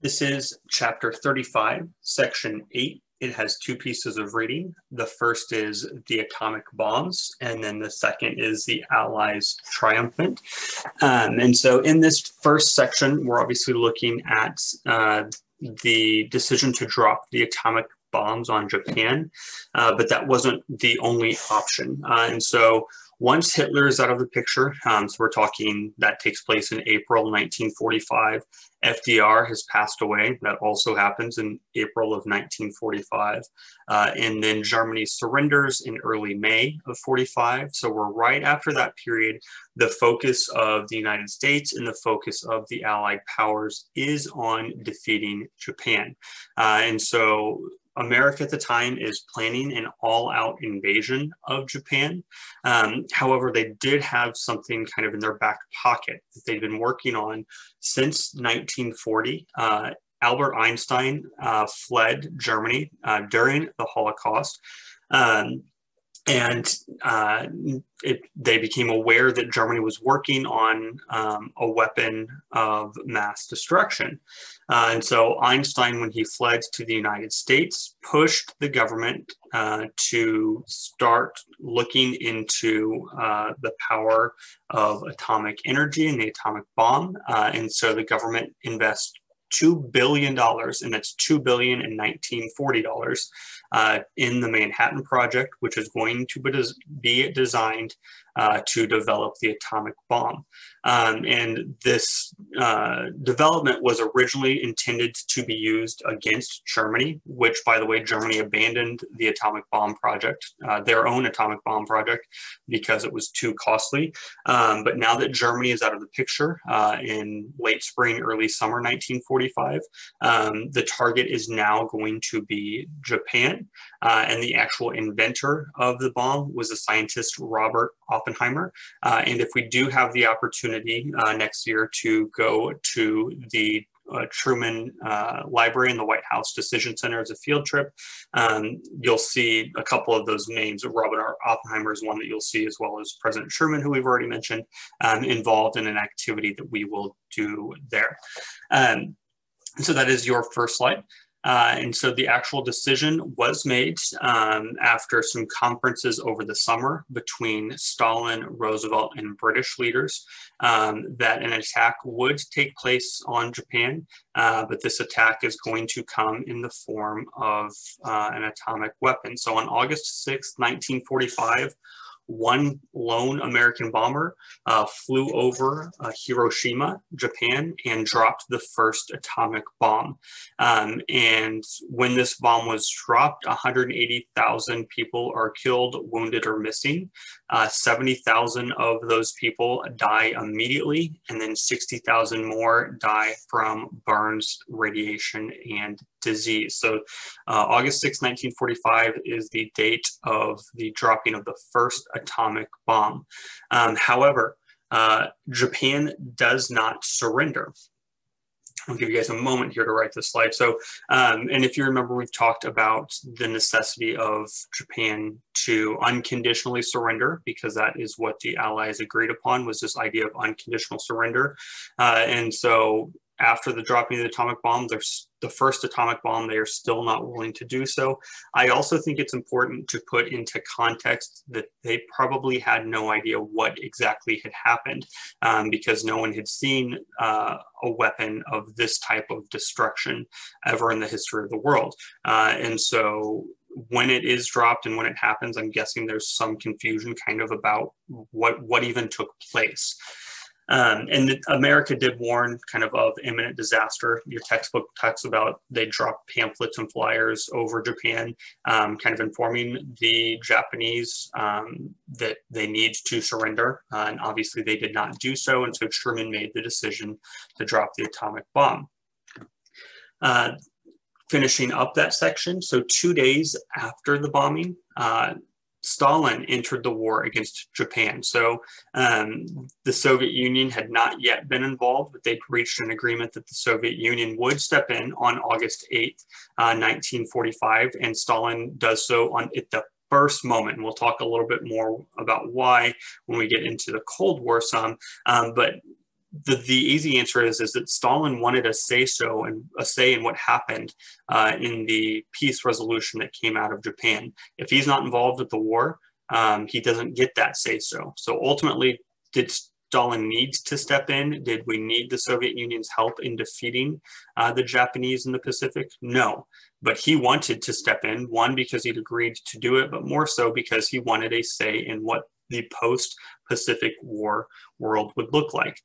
This is chapter 35, section 8. It has two pieces of reading. The first is the atomic bombs, and then the second is the Allies' triumphant. And so in this first section, we're obviously looking at the decision to drop the atomic bombs on Japan, but that wasn't the only option. And so once Hitler is out of the picture, so we're talking that takes place in April 1945, FDR has passed away. That also happens in April of 1945. And then Germany surrenders in early May of 45. So we're right after that period. The focus of the United States and the focus of the Allied powers is on defeating Japan. And so America at the time is planning an all-out invasion of Japan. However, they did have something kind of in their back pocket that they've been working on since 1940. Albert Einstein fled Germany during the Holocaust. They became aware that Germany was working on a weapon of mass destruction. And so Einstein, when he fled to the United States, pushed the government to start looking into the power of atomic energy and the atomic bomb. And so the government invests $2 billion, and that's $2 billion in 1940 dollars, in the Manhattan Project, which is going to be designed to develop the atomic bomb. And this development was originally intended to be used against Germany, which, by the way, Germany abandoned the atomic bomb project, their own atomic bomb project, because it was too costly. But now that Germany is out of the picture in late spring, early summer 1945, the target is now going to be Japan. And the actual inventor of the bomb was the scientist Robert Oppenheimer. And if we do have the opportunity next year to go to the Truman Library in the White House Decision Center as a field trip, you'll see a couple of those names. Robert Oppenheimer is one that you'll see, as well as President Truman, who we've already mentioned, involved in an activity that we will do there. So that is your first slide. And so the actual decision was made after some conferences over the summer between Stalin, Roosevelt, and British leaders, that an attack would take place on Japan, but this attack is going to come in the form of an atomic weapon. So on August 6, 1945, one lone American bomber flew over Hiroshima, Japan, and dropped the first atomic bomb. And when this bomb was dropped, 180,000 people are killed, wounded, or missing. 70,000 of those people die immediately, and then 60,000 more die from burns, radiation, and disease. So August 6, 1945 is the date of the dropping of the first atomic bomb. However, Japan does not surrender. I'll give you guys a moment here to write this slide. So, and if you remember, we've talked about the necessity of Japan to unconditionally surrender, because that is what the Allies agreed upon, was this idea of unconditional surrender. And so after the dropping of the atomic bomb, there's the first atomic bomb, they are still not willing to do so. I also think it's important to put into context that they probably had no idea what exactly had happened, because no one had seen a weapon of this type of destruction ever in the history of the world. And so when it is dropped and when it happens, I'm guessing there's some confusion kind of about what even took place. And America did warn kind of imminent disaster. Your textbook talks about they dropped pamphlets and flyers over Japan, kind of informing the Japanese that they need to surrender. And obviously they did not do so. And so Truman made the decision to drop the atomic bomb. Finishing up that section, so 2 days after the bombing, Stalin entered the war against Japan. So the Soviet Union had not yet been involved, but they'd reached an agreement that the Soviet Union would step in on August 8th, 1945, and Stalin does so at the first moment. And we'll talk a little bit more about why when we get into the Cold War some, but the easy answer is that Stalin wanted a say-so and a say in what happened in the peace resolution that came out of Japan. If he's not involved with the war, he doesn't get that say-so. So ultimately, did Stalin need to step in? Did we need the Soviet Union's help in defeating the Japanese in the Pacific? No, but he wanted to step in, one, because he'd agreed to do it, but more so because he wanted a say in what the post-Pacific War world would look like.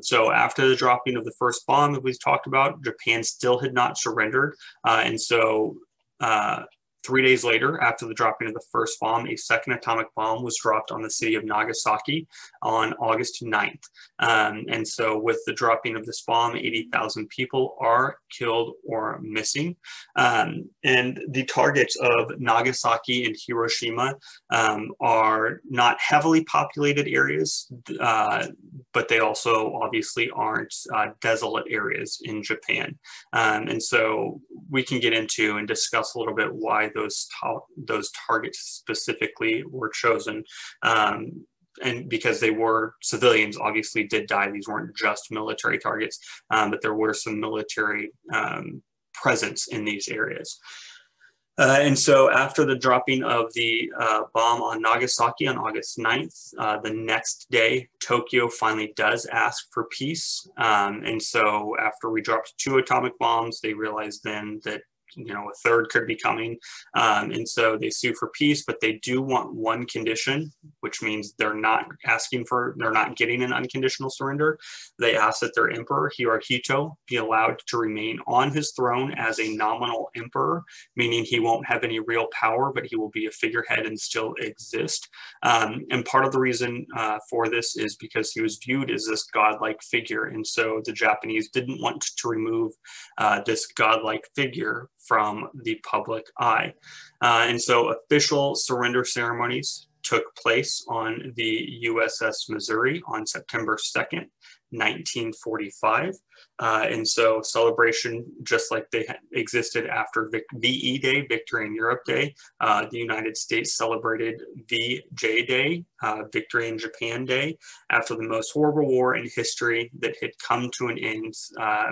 So after the dropping of the first bomb that we've talked about, Japan still had not surrendered. And so 3 days later, after the dropping of the first bomb, a second atomic bomb was dropped on the city of Nagasaki on August 9th. And so with the dropping of this bomb, 80,000 people are killed or missing. And the targets of Nagasaki and Hiroshima are not heavily populated areas, but they also obviously aren't desolate areas in Japan. And so we can get into and discuss a little bit why those targets specifically were chosen. And because they were civilians, obviously did die. These weren't just military targets, but there were some military presence in these areas. And so after the dropping of the bomb on Nagasaki on August 9th, the next day, Tokyo finally does ask for peace. And so after we dropped 2 atomic bombs, they realized then that a third could be coming. And so they sue for peace, but they do want one condition, which means they're not getting an unconditional surrender. They ask that their emperor, Hirohito, be allowed to remain on his throne as a nominal emperor, meaning he won't have any real power, but he will be a figurehead and still exist. And part of the reason for this is because he was viewed as this godlike figure. And so the Japanese didn't want to remove this godlike figure from the public eye. And so official surrender ceremonies took place on the USS Missouri on September 2nd, 1945. And so celebration, just like they existed after VE Day, Victory in Europe Day, the United States celebrated VJ Day, Victory in Japan Day, after the most horrible war in history that had come to an end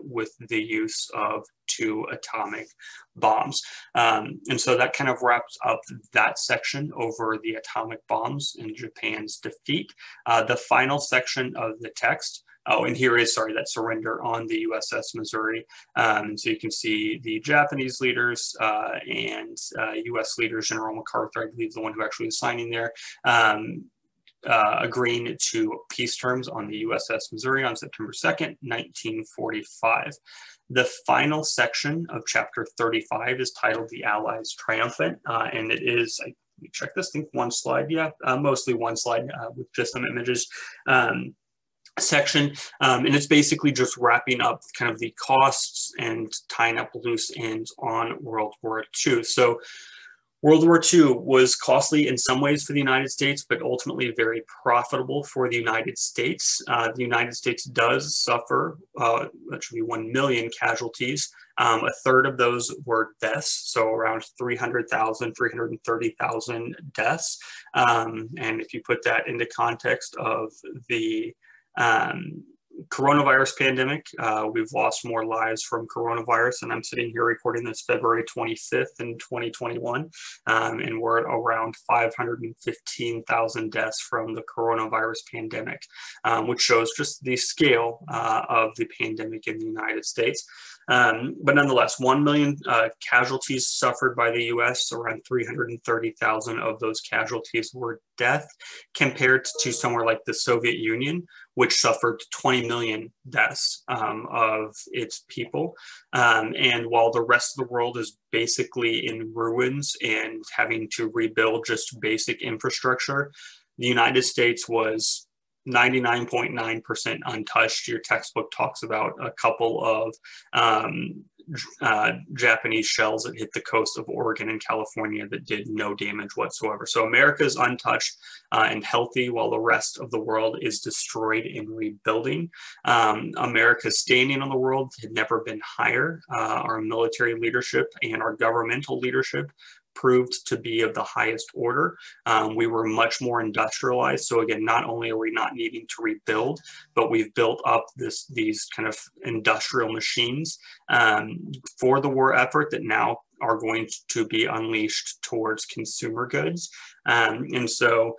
with the use of 2 atomic bombs. And so that kind of wraps up that section over the atomic bombs and Japan's defeat. The final section of the text, and here is, that surrender on the USS Missouri. So you can see the Japanese leaders and US leaders, General MacArthur, I believe the one who actually was signing there, agreeing to peace terms on the USS Missouri on September 2nd, 1945. The final section of chapter 35 is titled The Allies Triumphant, and it is, let me check this, I think one slide, mostly one slide with just some images. Section, and it's basically just wrapping up kind of the costs and tying up loose ends on World War II. So World War II was costly in some ways for the United States, but ultimately very profitable for the United States. The United States does suffer, that should be 1 million casualties. A third of those were deaths, so around 300,000, 330,000 deaths. And if you put that into context of the coronavirus pandemic, we've lost more lives from coronavirus, and I'm sitting here recording this February 25th in 2021, and we're at around 515,000 deaths from the coronavirus pandemic, which shows just the scale of the pandemic in the United States. But nonetheless, 1 million casualties suffered by the US, around 330,000 of those casualties were death, compared to somewhere like the Soviet Union, which suffered 20 million deaths of its people. And while the rest of the world is basically in ruins and having to rebuild just basic infrastructure, the United States was 99.9% untouched. Your textbook talks about a couple of Japanese shells that hit the coast of Oregon and California that did no damage whatsoever. So America is untouched and healthy, while the rest of the world is destroyed and rebuilding. America's standing on the world had never been higher. Our military leadership and our governmental leadership proved to be of the highest order. We were much more industrialized. So again, not only are we not needing to rebuild, but we've built up these kind of industrial machines for the war effort that now are going to be unleashed towards consumer goods. And so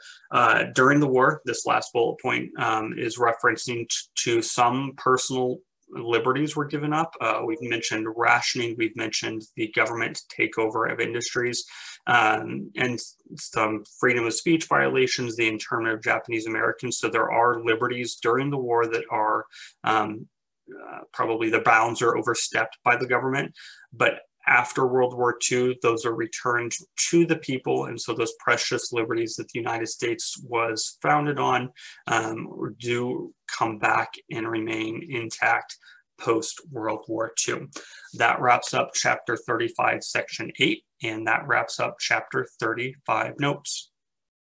during the war, this last bullet point is referencing to some personal liberties were given up. We've mentioned rationing, we've mentioned the government takeover of industries, and some freedom of speech violations, the internment of Japanese Americans. So there are liberties during the war that are probably the bounds are overstepped by the government, but after World War II, those are returned to the people. And so those precious liberties that the United States was founded on do come back and remain intact post-World War II. That wraps up Chapter 35, Section 8, and that wraps up Chapter 35 notes.